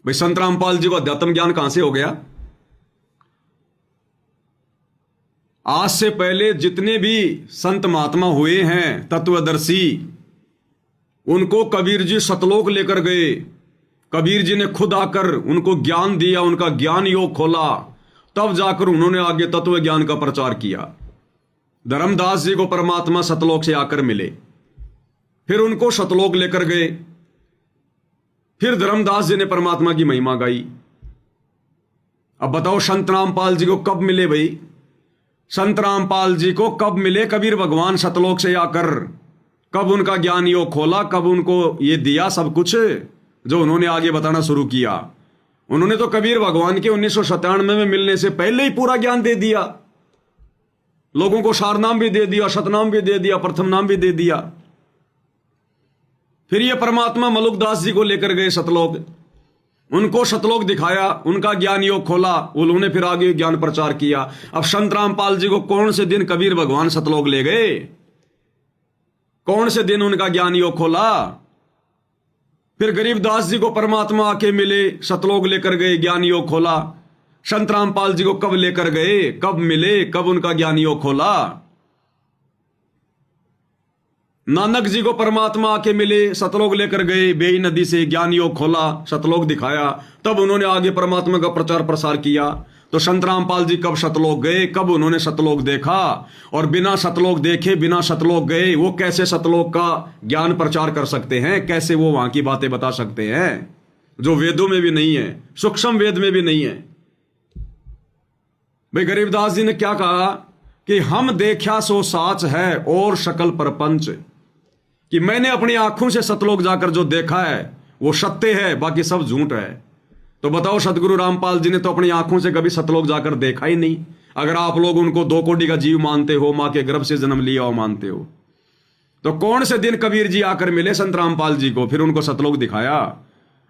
भाई संत रामपाल जी को अध्यात्म ज्ञान कहां से हो गया? आज से पहले जितने भी संत महात्मा हुए हैं तत्वदर्शी, उनको कबीर जी सतलोक लेकर गए। कबीर जी ने खुद आकर उनको ज्ञान दिया, उनका ज्ञान योग खोला, तब जाकर उन्होंने आगे तत्व ज्ञान का प्रचार किया। धर्मदास जी को परमात्मा सतलोक से आकर मिले, फिर उनको सतलोक लेकर गए। फिर धर्मदास जी ने परमात्मा की महिमा गाई। अब बताओ संत रामपाल जी को कब मिले भाई? संत रामपाल जी को कब मिले कबीर भगवान सतलोक से आकर? कब उनका ज्ञान योग खोला, कब उनको ये दिया सब कुछ जो उन्होंने आगे बताना शुरू किया? उन्होंने तो कबीर भगवान के 1997 में मिलने से पहले ही पूरा ज्ञान दे दिया, लोगों को सारनाम भी दे दिया, शतनाम भी दे दिया, प्रथम नाम भी दे दिया। फिर ये परमात्मा मलुकदास जी को लेकर गए सतलोक, उनको सतलोक दिखाया, उनका ज्ञान योग खोला, उन्होंने फिर आगे ज्ञान प्रचार किया। अब संत रामपाल जी को कौन से दिन कबीर भगवान सतलोक ले गए? कौन से दिन उनका ज्ञान योग खोला? फिर गरीबदास जी को परमात्मा आके मिले, सतलोक लेकर गए, ज्ञान योग खोला। संत रामपाल जी को कब लेकर गए, कब मिले, कब उनका ज्ञान योग खोला? नानक जी को परमात्मा आके मिले, सतलोक लेकर गए, बेई नदी से ज्ञान योग खोला, सतलोक दिखाया, तब उन्होंने आगे परमात्मा का प्रचार प्रसार किया। तो संत रामपाल जी कब सतलोक गए, कब उन्होंने सतलोक देखा? और बिना सतलोक देखे, बिना सतलोक गए, वो कैसे सतलोक का ज्ञान प्रचार कर सकते हैं? कैसे वो वहां की बातें बता सकते हैं जो वेदों में भी नहीं है, सूक्ष्म वेद में भी नहीं है? भाई गरीबदास जी ने क्या कहा कि हम देखा सो साच है और शकल परपंच, कि मैंने अपनी आंखों से सतलोक जाकर जो देखा है वो सत्य है, बाकी सब झूठ है। तो बताओ, सतगुरु रामपाल जी ने तो अपनी आंखों से कभी सतलोक जाकर देखा ही नहीं। अगर आप लोग उनको 2 कोटि का जीव मानते हो, मां के गर्भ से जन्म लिया हो मानते हो, तो कौन से दिन कबीर जी आकर मिले संत रामपाल जी को, फिर उनको सतलोक दिखाया?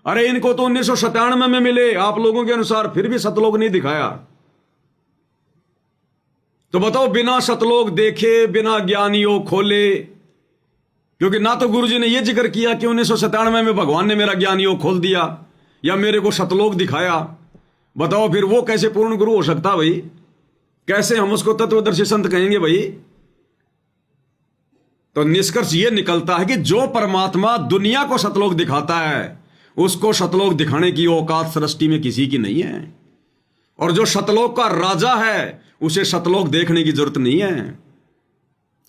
अरे इनको तो 1997 में मिले, आप लोगों के अनुसार, फिर भी सतलोक नहीं दिखाया। तो बताओ, बिना सतलोक देखे, बिना ज्ञान योग खोले, क्योंकि ना तो गुरु जी ने यह जिक्र किया कि 1997 में भगवान ने मेरा ज्ञान योग खोल दिया या मेरे को सतलोक दिखाया। बताओ फिर वो कैसे पूर्ण गुरु हो सकता भाई? कैसे हम उसको तत्वदर्शी संत कहेंगे भाई? तो निष्कर्ष ये निकलता है कि जो परमात्मा दुनिया को सतलोक दिखाता है उसको सतलोक दिखाने की औकात सृष्टि में किसी की नहीं है, और जो सतलोक का राजा है उसे सतलोक देखने की जरूरत नहीं है।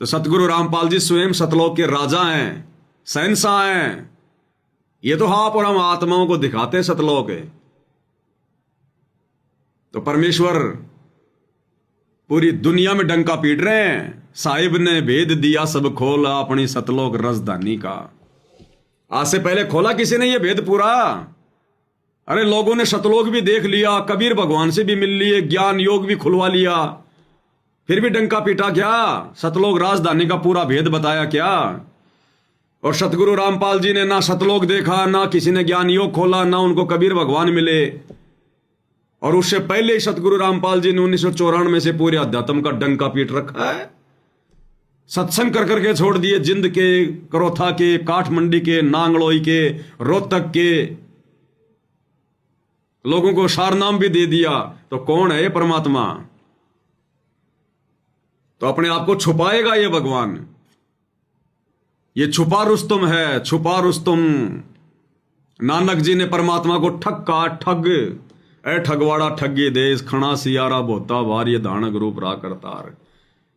तो सतगुरु रामपाल जी स्वयं सतलोक के राजा हैं, शहंशाह हैं। ये तो आप और हम आत्माओं को दिखाते हैं सतलोक है। तो परमेश्वर पूरी दुनिया में डंका पीट रहे हैं, साहिब ने भेद दिया सब खोला अपनी सतलोक रजधानी का। आज से पहले खोला किसी ने ये भेद पूरा? अरे लोगों ने सतलोक भी देख लिया, कबीर भगवान से भी मिल लिए, ज्ञान योग भी खुलवा लिया, फिर भी डंका पीटा क्या? सतलोक राजधानी का पूरा भेद बताया क्या? और सतगुरु रामपाल जी ने ना सतलोक देखा, ना किसी ने ज्ञान योग खोला, ना उनको कबीर भगवान मिले। और उससे पहले ही सतगुरु रामपाल जी ने 1994 से पूरे अध्यात्म का डंका पीट रखा है। सत्संग कर करके छोड़ दिए, जिंद के, करोथा के, काठमंडी के, नांगलोई के, रोहतक के लोगों को सारनाम भी दे दिया। तो कौन है ये परमात्मा? तो अपने आप को छुपाएगा ये भगवान। ये छुपा रुस्तुम है, छुपा रुस्तुम। नानक जी ने परमात्मा को ठग का ठग, ए ठगवाड़ा ठगी देश खणा सियारा बोता वार ये दानक रूप रा करतार।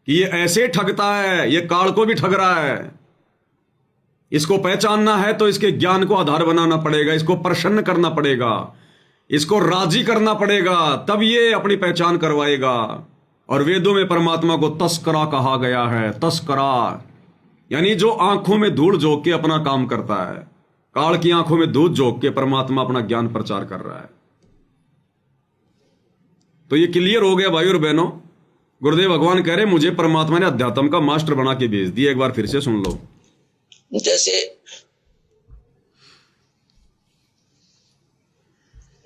कि ये ऐसे ठगता है, ये काल को भी ठग रहा है। इसको पहचानना है तो इसके ज्ञान को आधार बनाना पड़ेगा, इसको प्रसन्न करना पड़ेगा, इसको राजी करना पड़ेगा, तब ये अपनी पहचान करवाएगा। और वेदों में परमात्मा को तस्करा कहा गया है। तस्करा यानी जो आंखों में धूल झोंक के अपना काम करता है। काल की आंखों में धूल झोंक के परमात्मा अपना ज्ञान प्रचार कर रहा है। तो ये क्लियर हो गया भाई और बहनों। गुरुदेव भगवान कह रहे मुझे परमात्मा ने अध्यात्म का मास्टर बना के भेज दिया। एक बार फिर से सुन लो। जैसे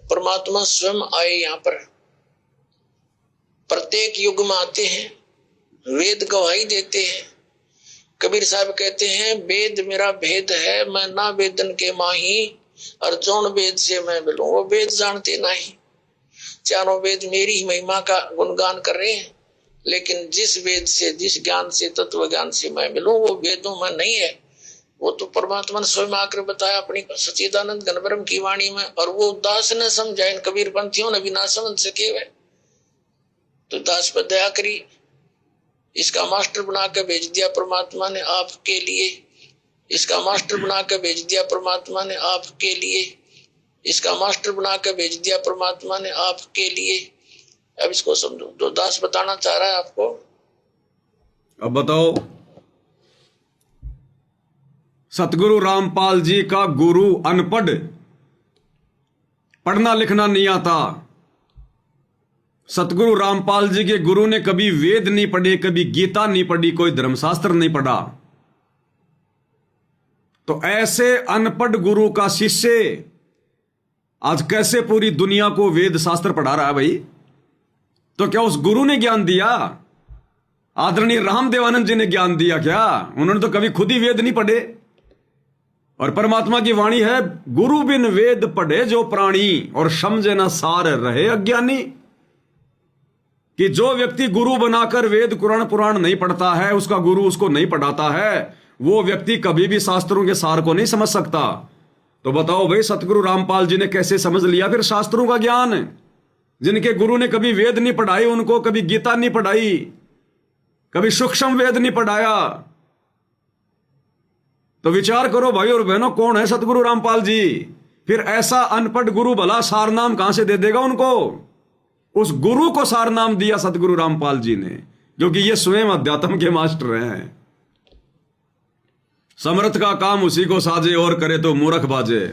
परमात्मा स्वयं आए यहाँ पर, प्रत्येक युग में आते हैं, वेद गवाही देते हैं। कबीर साहब कहते हैं वेद मेरा भेद है, मैं ना वेदन के माही, और जौन वेद से मैं मिलूं वो वेद जानते नहीं। चारों वेद मेरी ही महिमा का गुणगान कर रहे हैं, लेकिन जिस वेद से, जिस ज्ञान से, तत्व ज्ञान से मैं मिलूं वो वेदों में नहीं है। वो तो परमात्मा ने स्वयं आकर बताया अपनी सच्चिदानंद घनब्रह्म की वाणी में, और वो दास ने समझा, इन कबीर पंथियों ने भी ना समझ सके वे। तो दास पर दया करी, इसका मास्टर बना के भेज दिया परमात्मा ने आपके लिए। इसका मास्टर बना के भेज दिया परमात्मा ने आपके लिए। इसका मास्टर बना के भेज दिया परमात्मा ने आपके लिए। अब इसको समझो, तो दास बताना चाह रहा है आपको। अब बताओ, सतगुरु रामपाल जी का गुरु अनपढ़, पढ़ना लिखना नहीं आता। सतगुरु रामपाल जी के गुरु ने कभी वेद नहीं पढ़े, कभी गीता नहीं पढ़ी, कोई धर्मशास्त्र नहीं पढ़ा। तो ऐसे अनपढ़ गुरु का शिष्य आज कैसे पूरी दुनिया को वेद शास्त्र पढ़ा रहा है भाई? तो क्या उस गुरु ने ज्ञान दिया? आदरणीय रामदेवानंद जी ने ज्ञान दिया क्या? उन्होंने तो कभी खुद ही वेद नहीं पढ़े। और परमात्मा की वाणी है, गुरु बिन वेद पढ़े जो प्राणी, और समझे ना सार रहे अज्ञानी। कि जो व्यक्ति गुरु बनाकर वेद कुरान पुराण नहीं पढ़ता है, उसका गुरु उसको नहीं पढ़ाता है, वो व्यक्ति कभी भी शास्त्रों के सार को नहीं समझ सकता। तो बताओ भाई, सतगुरु रामपाल जी ने कैसे समझ लिया फिर शास्त्रों का ज्ञान? जिनके गुरु ने कभी वेद नहीं पढ़ाई, उनको कभी गीता नहीं पढ़ाई, कभी सूक्ष्म वेद नहीं पढ़ाया। तो विचार करो भाई और बहनों, कौन है सतगुरु रामपाल जी? फिर ऐसा अनपढ़ गुरु भला सारनाम कहां से दे देगा उनको? उस गुरु को सारनाम दिया सतगुरु रामपाल जी ने, क्योंकि ये स्वयं अध्यात्म के मास्टर हैं। समर्थ का काम उसी को साजे, और करे तो मूर्ख बाजे।